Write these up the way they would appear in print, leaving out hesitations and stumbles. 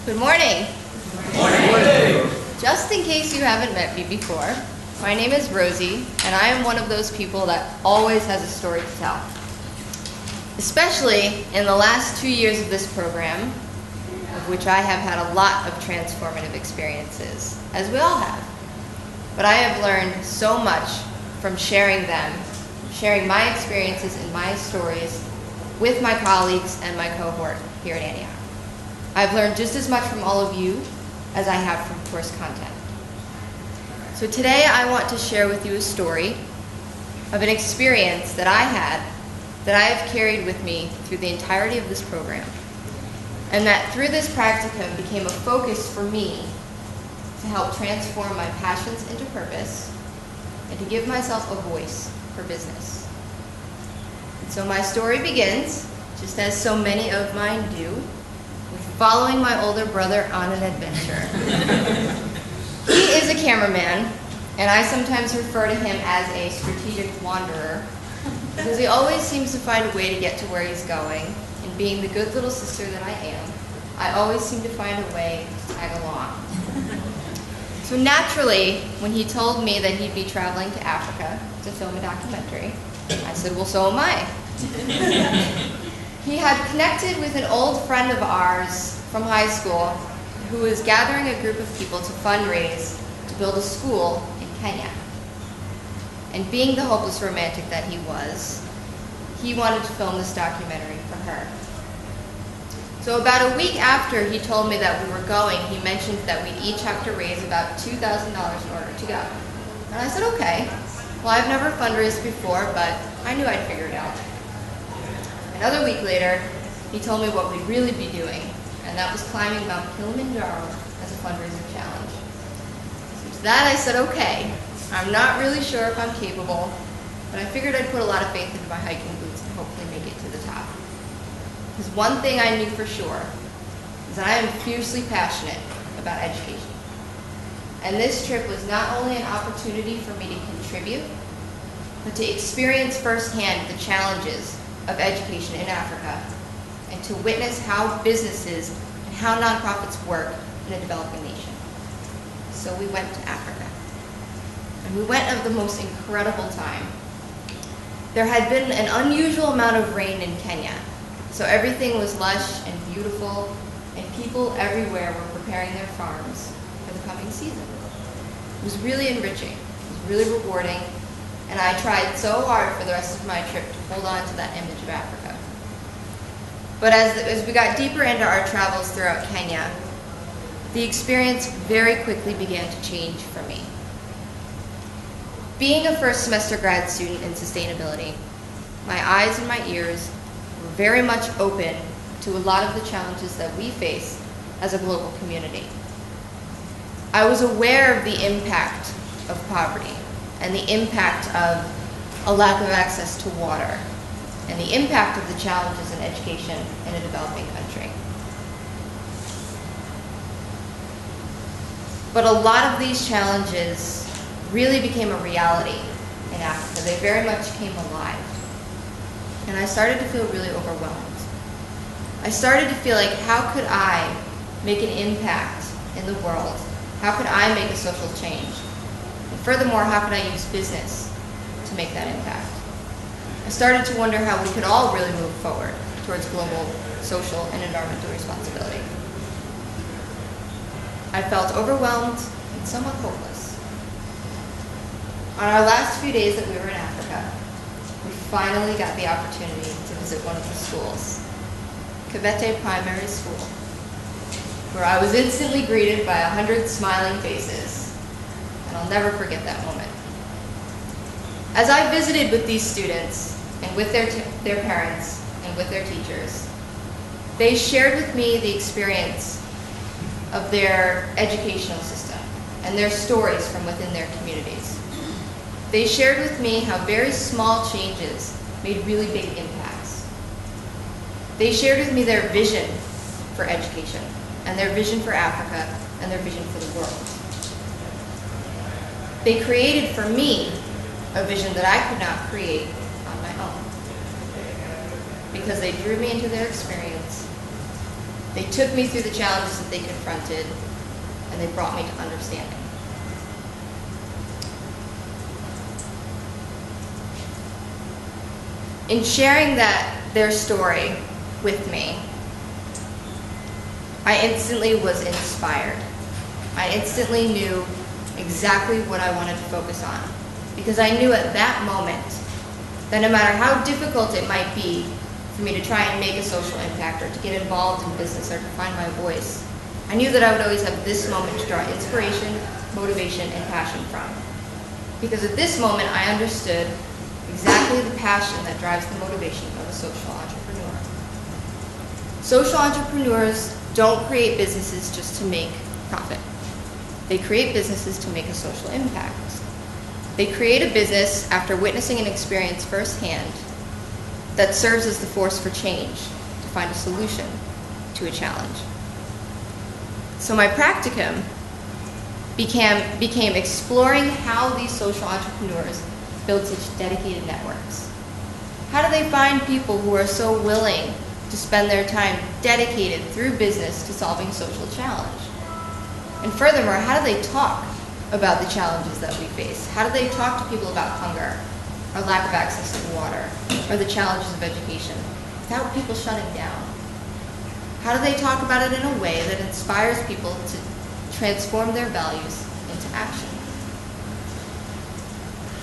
Good morning. Good morning. Just in case you haven't met me before, my name is Rosie, and I am one of those people that always has a story to tell. Especially in the last 2 years of this program, of which I have had a lot of transformative experiences, as we all have. But I have learned so much from sharing them, sharing my experiences and my stories with my colleagues and my cohort here at Antioch. I've learned just as much from all of you as I have from course content. So today I want to share with you a story of an experience that I had that I have carried with me through the entirety of this program, and that through this practicum became a focus for me to help transform my passions into purpose and to give myself a voice for business. And so my story begins, just as so many of mine do, with following my older brother on an adventure. He is a cameraman, and I sometimes refer to him as a strategic wanderer, because he always seems to find a way to get to where he's going, and being the good little sister that I am, I always seem to find a way to tag along. So naturally, when he told me that he'd be traveling to Africa to film a documentary, I said, well, so am I. He had connected with an old friend of ours from high school who was gathering a group of people to fundraise to build a school in Kenya. And being the hopeless romantic that he was, he wanted to film this documentary for her. So about a week after he told me that we were going, he mentioned that we'd each have to raise about $2,000 in order to go. And I said, okay. Well, I've never fundraised before, but I knew I'd figure it out. Another week later, he told me what we'd really be doing, and that was climbing Mount Kilimanjaro as a fundraising challenge. So to that I said, okay, I'm not really sure if I'm capable, but I figured I'd put a lot of faith into my hiking boots and hopefully make it to the top. Because one thing I knew for sure is that I am fiercely passionate about education. And this trip was not only an opportunity for me to contribute, but to experience firsthand the challenges of education in Africa, and to witness how businesses and how nonprofits work in a developing nation. So we went to Africa. And we went at the most incredible time. There had been an unusual amount of rain in Kenya, so everything was lush and beautiful, and people everywhere were preparing their farms for the coming season. It was really enriching, it was really rewarding, and I tried so hard for the rest of my trip to hold on to that image of Africa. But as we got deeper into our travels throughout Kenya, the experience very quickly began to change for me. Being a first semester grad student in sustainability, my eyes and my ears were very much open to a lot of the challenges that we face as a global community. I was aware of the impact of poverty and the impact of a lack of access to water and the impact of the challenges in education in a developing country. But a lot of these challenges really became a reality in Africa. They very much came alive. And I started to feel really overwhelmed. I started to feel like, how could I make an impact in the world? How could I make a social change? And furthermore, how could I use business to make that impact? I started to wonder how we could all really move forward towards global, social, and environmental responsibility. I felt overwhelmed and somewhat hopeless. On our last few days that we were in Africa, we finally got the opportunity to visit one of the schools, Kavete Primary School, where I was instantly greeted by 100 smiling faces, and I'll never forget that moment. As I visited with these students, and with their parents, and with their teachers, they shared with me the experience of their educational system, and their stories from within their communities. They shared with me how very small changes made really big impacts. They shared with me their vision for education, and their vision for Africa, and their vision for the world. They created for me a vision that I could not create on my own. Because they drew me into their experience, They took me through the challenges that they confronted, and they brought me to understanding. In sharing their story with me, I instantly was inspired. I instantly knew exactly what I wanted to focus on, because I knew at that moment that no matter how difficult it might be for me to try and make a social impact or to get involved in business or to find my voice, I knew that I would always have this moment to draw inspiration, motivation, and passion from. Because at this moment, I understood exactly the passion that drives the motivation of a social entrepreneur. Social entrepreneurs don't create businesses just to make profit. They create businesses to make a social impact. They create a business after witnessing an experience firsthand that serves as the force for change to find a solution to a challenge. So my practicum became exploring how these social entrepreneurs build such dedicated networks. How do they find people who are so willing to spend their time dedicated through business to solving social challenge? And furthermore, how do they talk about the challenges that we face? How do they talk to people about hunger, or lack of access to water, or the challenges of education, without people shutting down? How do they talk about it in a way that inspires people to transform their values into action?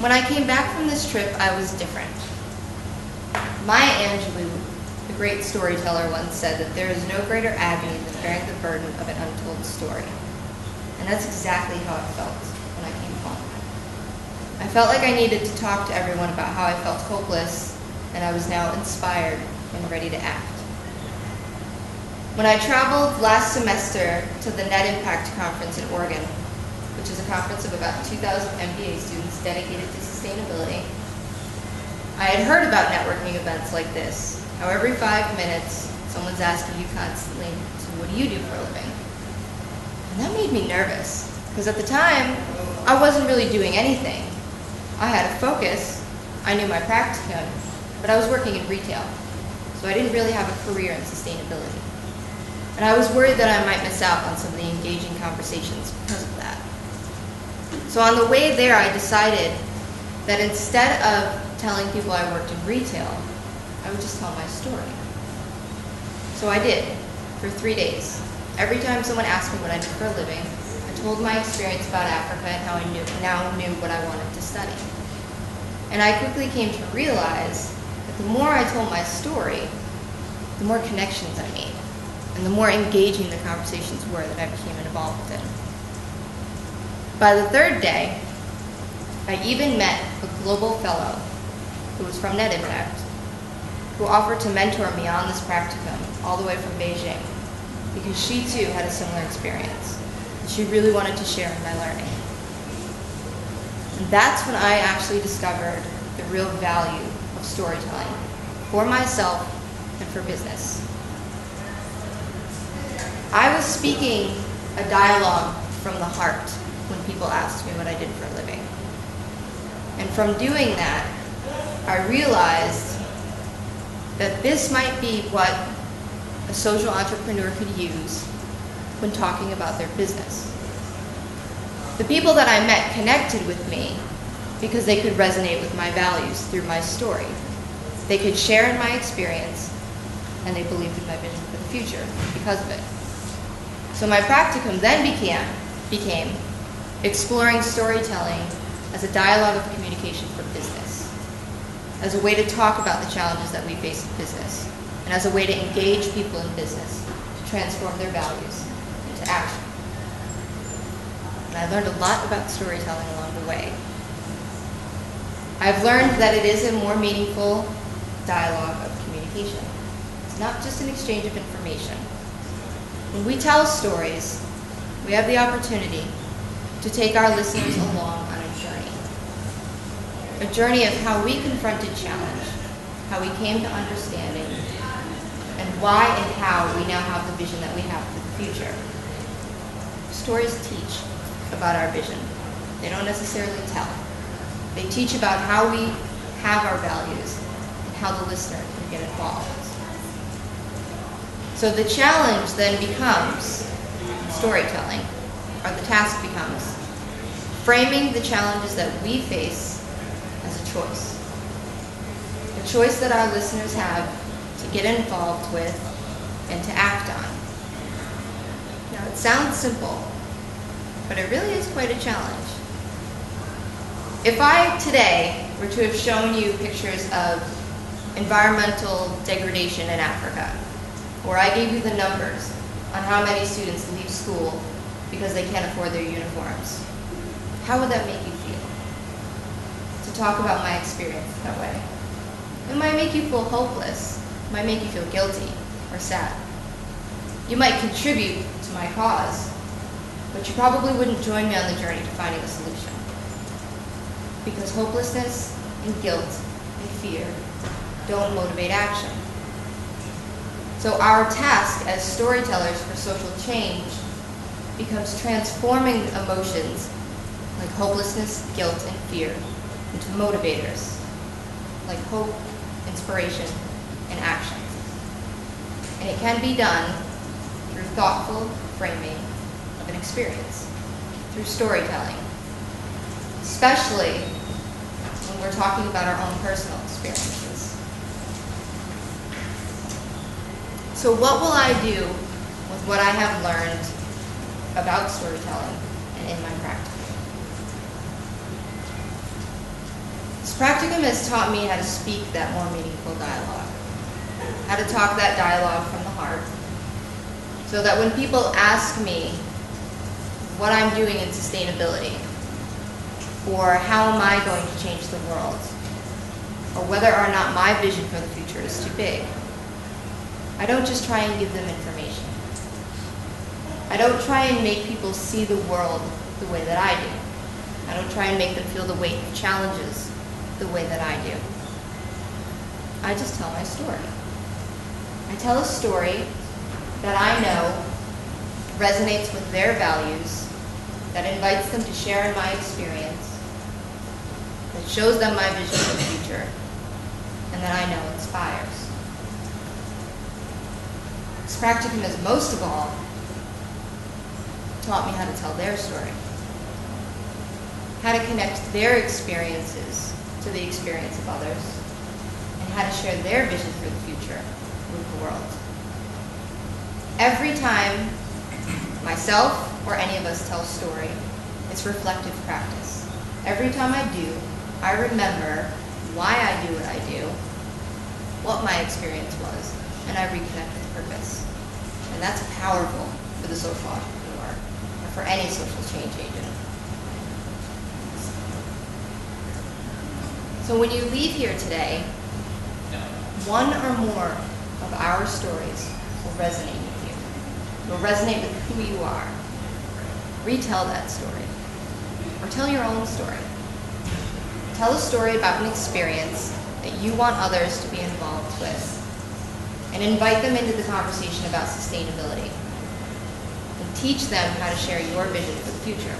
When I came back from this trip, I was different. Maya Angelou, the great storyteller, once said that there is no greater agony than bearing the burden of an untold story. And that's exactly how I felt when I came home. I felt like I needed to talk to everyone about how I felt hopeless, and I was now inspired and ready to act. When I traveled last semester to the Net Impact Conference in Oregon, which is a conference of about 2,000 MBA students dedicated to sustainability, I had heard about networking events like this, how every 5 minutes someone's asking you constantly, so what do you do for a living? And that made me nervous, because at the time, I wasn't really doing anything. I had a focus, I knew my practicum, but I was working in retail, so I didn't really have a career in sustainability. And I was worried that I might miss out on some of the engaging conversations because of that. So on the way there, I decided that instead of telling people I worked in retail, I would just tell my story. So I did, for 3 days. Every time someone asked me what I did for a living, I told my experience about Africa and how I now knew what I wanted to study. And I quickly came to realize that the more I told my story, the more connections I made, and the more engaging the conversations were that I became involved in. By the 3rd day, I even met a global fellow who was from Net Impact, who offered to mentor me on this practicum all the way from Beijing, because she too had a similar experience, and she really wanted to share in my learning. And that's when I actually discovered the real value of storytelling for myself and for business. I was speaking a dialogue from the heart when people asked me what I did for a living. And from doing that, I realized that this might be what a social entrepreneur could use when talking about their business. The people that I met connected with me because they could resonate with my values through my story. They could share in my experience, and they believed in my vision for the future because of it. So my practicum then became exploring storytelling as a dialogue of communication for business, as a way to talk about the challenges that we face in business, and as a way to engage people in business to transform their values into action. And I learned a lot about storytelling along the way. I've learned that it is a more meaningful dialogue of communication. It's not just an exchange of information. When we tell stories, we have the opportunity to take our listeners along on a journey of how we confronted challenge, how we came to understanding, and why and how we now have the vision that we have for the future. Stories teach about our vision. They don't necessarily tell. They teach about how we have our values and how the listener can get involved. So the challenge then becomes storytelling, or the task becomes framing the challenges that we face as a choice. A choice that our listeners have to get involved with and to act on. Now it sounds simple, but it really is quite a challenge. If I today were to have shown you pictures of environmental degradation in Africa, or I gave you the numbers on how many students leave school because they can't afford their uniforms, how would that make you feel? To talk about my experience that way. It might make you feel hopeless. It might make you feel guilty or sad. You might contribute to my cause, but you probably wouldn't join me on the journey to finding a solution. Because hopelessness and guilt and fear don't motivate action. So our task as storytellers for social change becomes transforming emotions like hopelessness, guilt, and fear into motivators like hope, inspiration, and action. And it can be done through thoughtful framing of an experience, through storytelling, especially when we're talking about our own personal experiences. So what will I do with what I have learned about storytelling and in my practice? This practicum has taught me how to speak that more meaningful dialogue, how to talk that dialogue from the heart, so that when people ask me what I'm doing in sustainability, or how am I going to change the world, or whether or not my vision for the future is too big, I don't just try and give them information. I don't try and make people see the world the way that I do. I don't try and make them feel the weight of challenges the way that I do. I just tell my story. I tell a story that I know resonates with their values, that invites them to share in my experience, that shows them my vision for the future, and that I know inspires. This practicum has most of all taught me how to tell their story, how to connect their experiences to the experience of others, and how to share their vision for the future with the world. Every time myself or any of us tell a story, it's reflective practice. Every time I do, I remember why I do what I do, what my experience was, and I reconnect with purpose. And that's powerful for the social entrepreneur, or for any social change agent. So when you leave here today, one or more of our stories will resonate with you. Will resonate with who you are. Retell that story. Or tell your own story. Tell a story about an experience that you want others to be involved with. And invite them into the conversation about sustainability. And teach them how to share your vision for the future.